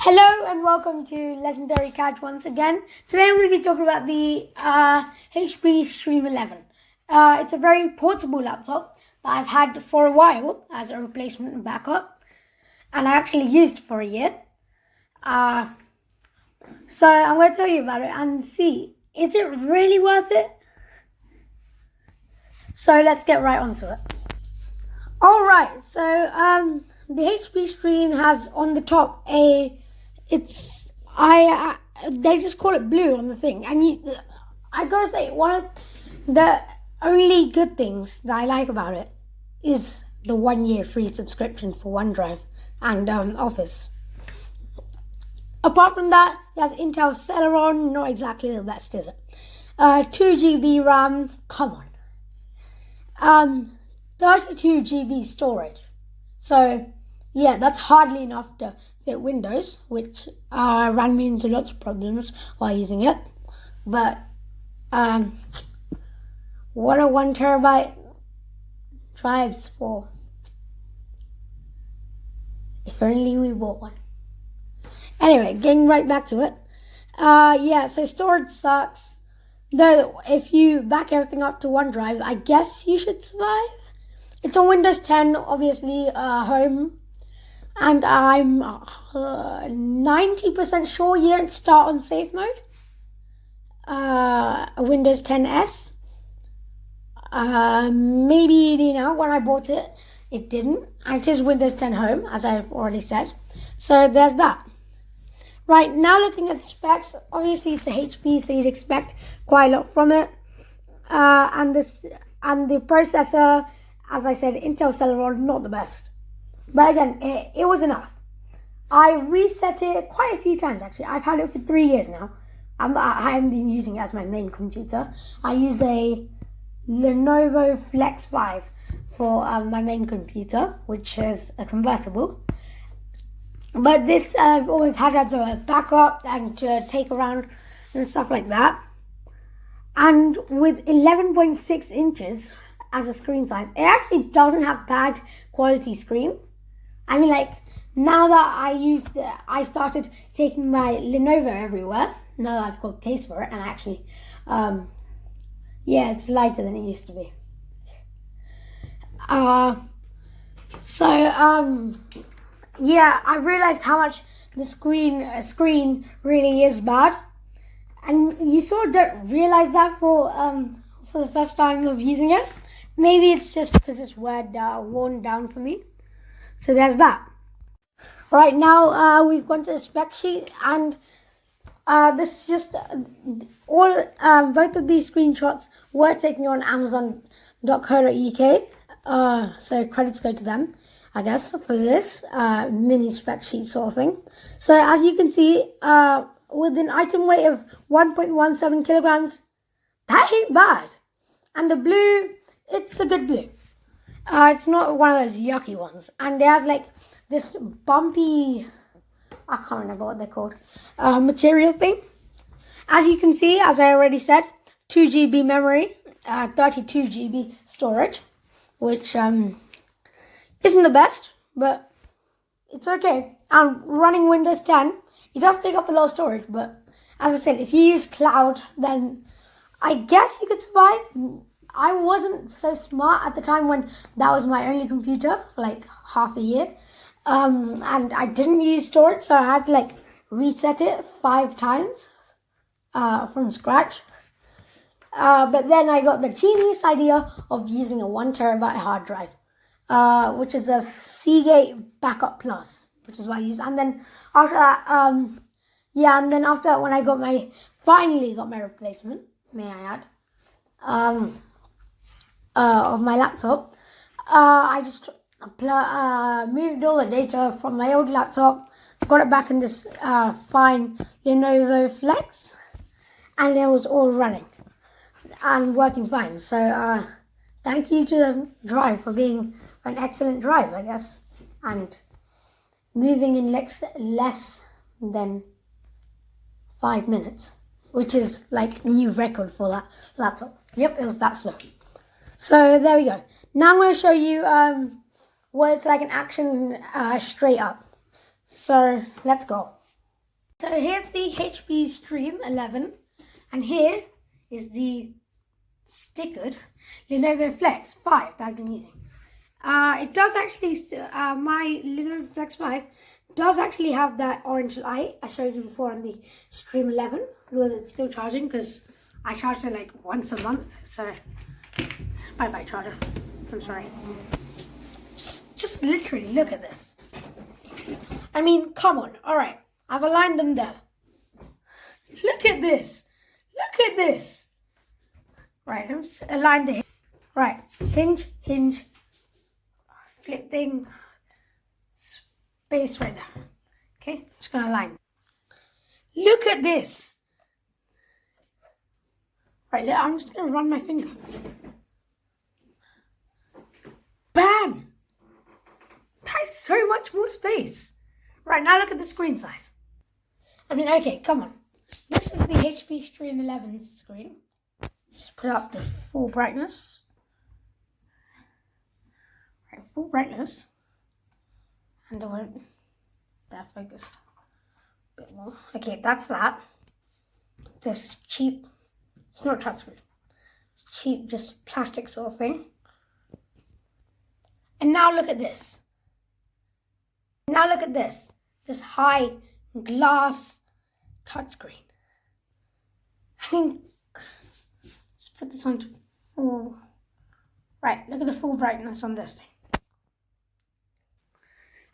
Hello and welcome to Legendary Catch once again. Today I'm going to be talking about the HP Stream 11. It's a very portable laptop that I've had for a while as a replacement and backup, and I actually used it for a year. So I'm going to tell you about it and see, is it really worth it? So let's get right onto it. Alright, so the HP Stream has on the top they just call it blue on the thing, and I gotta say, one of the only good things that I like about it is the 1 year free subscription for OneDrive and Office. Apart from that, it has Intel Celeron, not exactly the best, is it? 2 GB RAM, come on. 32 GB storage. So yeah, that's hardly enough to fit Windows, which ran me into lots of problems while using it. But what are 1 terabyte drives for? If only we bought one. Anyway, getting right back to it. Yeah, so storage sucks. Though if you back everything up to OneDrive, I guess you should survive. It's on Windows 10, obviously, home. And I'm 90% sure you don't start on safe mode. Windows 10S. Maybe, when I bought it, it didn't. And it is Windows 10 Home, as I've already said. So there's that. Right, now looking at the specs, obviously it's a HP, so you'd expect quite a lot from it. And the processor, as I said, Intel Celeron, not the best. But again, it was enough. I reset it quite a few times, actually. I've had it for 3 years now. I haven't been using it as my main computer. I use a Lenovo Flex 5 for my main computer, which is a convertible. But this I've always had as a backup and to take around and stuff like that. And with 11.6 inches as a screen size, it actually doesn't have bad quality screen. I mean, now that I started taking my Lenovo everywhere, now that I've got a case for it, and actually, yeah, it's lighter than it used to be. Yeah, I realized how much the screen really is bad, and you sort of don't realize that for the first time of using it. Maybe it's just because it's worn down for me. So there's that. Right now, we've gone to the spec sheet, and this is just both of these screenshots were taken on Amazon.co.uk. So credits go to them, I guess, for this mini spec sheet sort of thing. So as you can see, with an item weight of 1.17 kilograms, that ain't bad. And the blue, it's a good blue. It's not one of those yucky ones. And it has this bumpy, I can't remember what they're called, material thing. As you can see, as I already said, 2 GB memory, 32 GB storage, which isn't the best, but it's okay. And running Windows 10, it does take up a lot of storage, but as I said, if you use cloud, then I guess you could survive. I wasn't so smart at the time when that was my only computer for half a year. And I didn't use storage, so I had to reset it 5 times from scratch. But then I got the genius idea of using a 1 terabyte hard drive, which is a Seagate Backup Plus, which is what I use. And then after that, after that, when I finally got my replacement, may I add, of my laptop, I just moved all the data from my old laptop, got it back in this fine Lenovo Flex, and it was all running and working fine. So thank you to the drive for being an excellent drive, I guess, and moving in less than 5 minutes, which is a new record for that laptop. Yep, it was that slow. So there we go. Now I'm going to show you what it's like in action straight up. So let's go. So here's the HP Stream 11, and here is the stickered Lenovo Flex 5 that I've been using. It does actually, my Lenovo Flex 5 does actually have that orange light I showed you before on the Stream 11, because it's still charging, because I charge it like once a month. So bye charger, I'm sorry. Just literally look at this. I mean, come on. All right, I've aligned them there. Look at this. Look at this. Right, let's align the right hinge, flip thing, space right there. Okay, just gonna align. Look at this. Right, I'm just gonna run my finger. Bam! That is so much more space. Right, now look at the screen size. I mean, okay, come on. This is the HP Stream 11 screen. Just put up the full brightness. Right, full brightness. And I won't. That focused a bit more. Okay, that's that. This cheap, it's not touchscreen. It's cheap, just plastic sort of thing. And now look at this. Now look at this. This high glass touchscreen. I think, let's put this on to full. Right, look at the full brightness on this thing.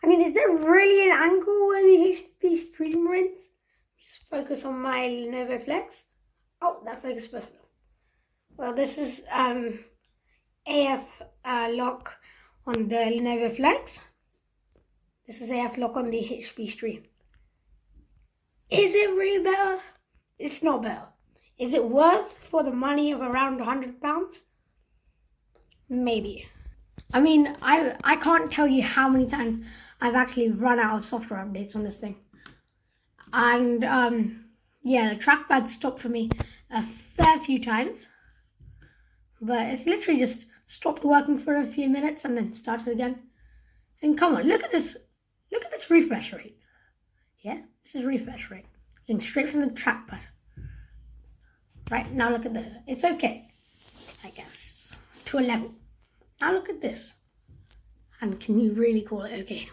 I mean, is there really an angle where the HP Stream runs? Just focus on my Lenovo Flex. Oh, that focus perfect. Well, this is AF lock on the Lenovo Flex. This is AF lock on the HP Stream. Is it really better? It's not better. Is it worth for the money of around £100? Maybe. I mean, I can't tell you how many times I've actually run out of software updates on this thing. And yeah, the trackpad stopped for me a fair few times. But it's literally just stopped working for a few minutes and then started again. And come on, look at this. Look at this refresh rate. Yeah, this is refresh rate. Going straight from the trackpad. Right, now look at this. It's okay, I guess, to a level. Now look at this. And can you really call it okay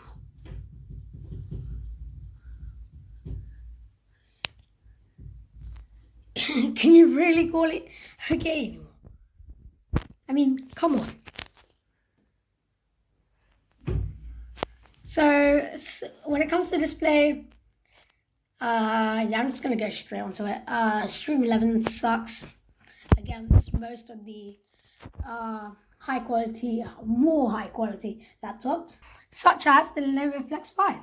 anymore? Can you really call it okay anymore? I mean, come on. So when it comes to display, yeah, I'm just gonna go straight onto it. Stream 11 sucks against most of the more high quality laptops, such as the Lenovo Flex 5.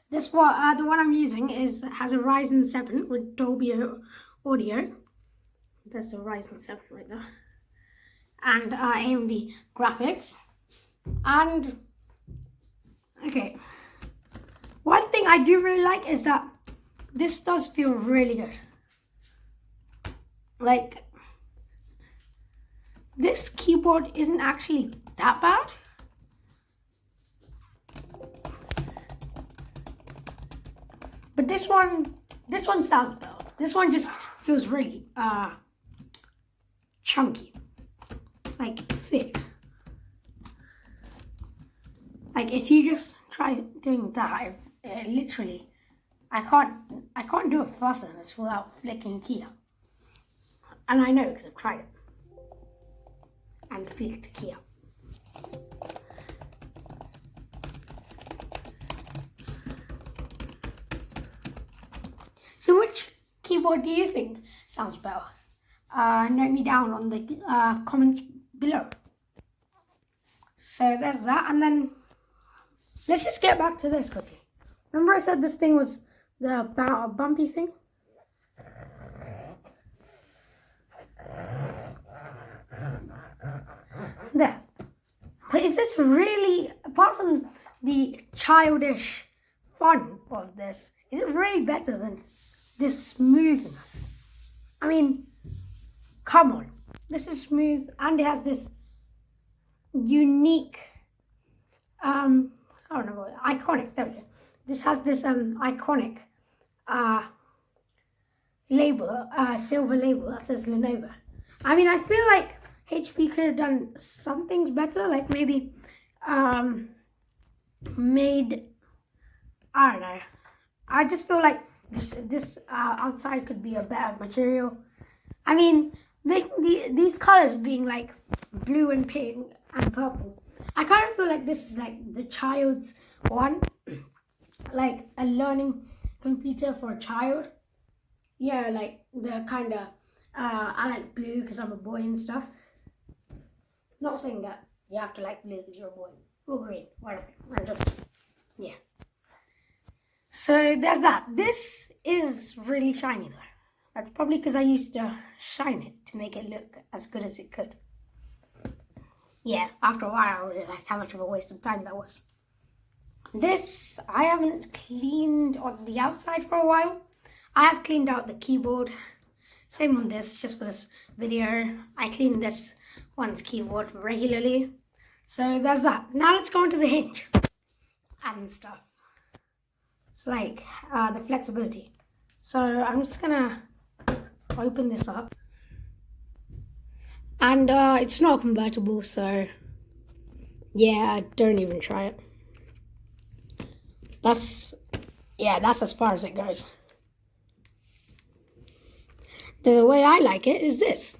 This one, the one I'm using has a Ryzen 7 with Dolby audio. There's the Ryzen 7 right there, and AMD graphics. And okay, one thing I do really like is that this does feel really good. Like, this keyboard isn't actually that bad. But this one sounds better. This one just feels really chunky, like thick. Like if you just try doing that, literally, I can't do it faster than this without flicking a key out. And I know because I've tried it and flicked a key out. So which keyboard do you think sounds better? Note me down on the comments below. So there's that, and then let's just get back to this quickly. Remember I said this thing was the bumpy thing? There. But is this really, apart from the childish fun of this, is it really better than this smoothness? I mean, come on. This is smooth, and it has this unique, I don't know, iconic, there we go. This has this iconic label, silver label that says Lenovo. I mean, I feel like HP could have done some things better, like maybe made, I don't know. I just feel like this outside could be a better material. I mean, making these colors being like blue and pink and purple, I kind of feel like this is like the child's one, like a learning computer for a child. Yeah, like the kind of, I like blue because I'm a boy and stuff. Not saying that you have to like blue because you're a boy. Or green, whatever. I'm just, yeah. So there's that. This is really shiny though. That's probably because I used to shine it to make it look as good as it could. Yeah, after a while I realized how much of a waste of time that was. This, I haven't cleaned on the outside for a while. I have cleaned out the keyboard. Same on this, just for this video. I clean this one's keyboard regularly. So there's that. Now let's go on to the hinge and stuff. It's like the flexibility. So I'm just gonna open this up. And it's not convertible, so yeah, don't even try it. That's as far as it goes. The way I like it is this.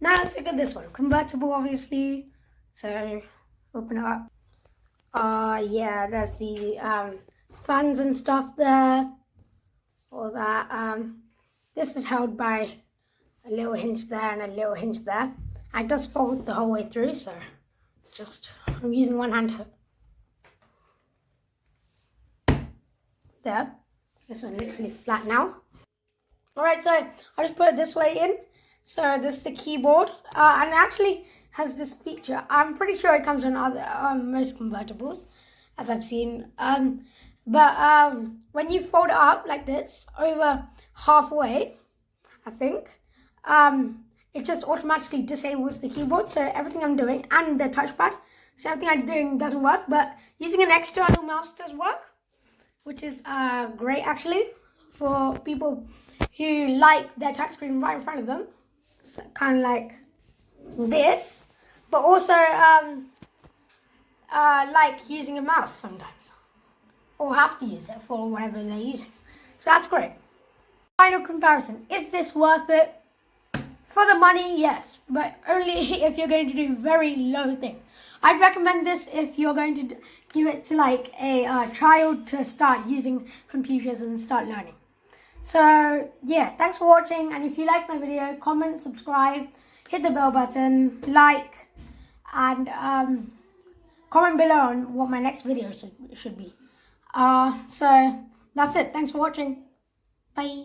Now let's look at this one. Convertible, obviously. So open it up. Yeah, there's the fans and stuff there. All that. This is held by a little hinge there and a little hinge there. It does fold the whole way through, so I'm using one hand there. This is literally flat now. Alright, so I just put it this way in. So this is the keyboard, and it actually has this feature. I'm pretty sure it comes on other most convertibles, as I've seen. But when you fold it up like this, over halfway, I think, it just automatically disables the keyboard. So everything I'm doing, and the touchpad, so everything I'm doing doesn't work. But using an external mouse does work, which is great actually for people who like their touchscreen right in front of them. So kind of like this, but also like using a mouse sometimes, or have to use it for whatever they're using. So that's great. Final comparison, is this worth it? For the money, yes, but only if you're going to do very low things. I'd recommend this if you're going to give it to like a child to start using computers and start learning. So yeah, thanks for watching, and if you like my video, comment, subscribe, hit the bell button, like, and comment below on what my next video should be. So that's it. Thanks for watching. Bye.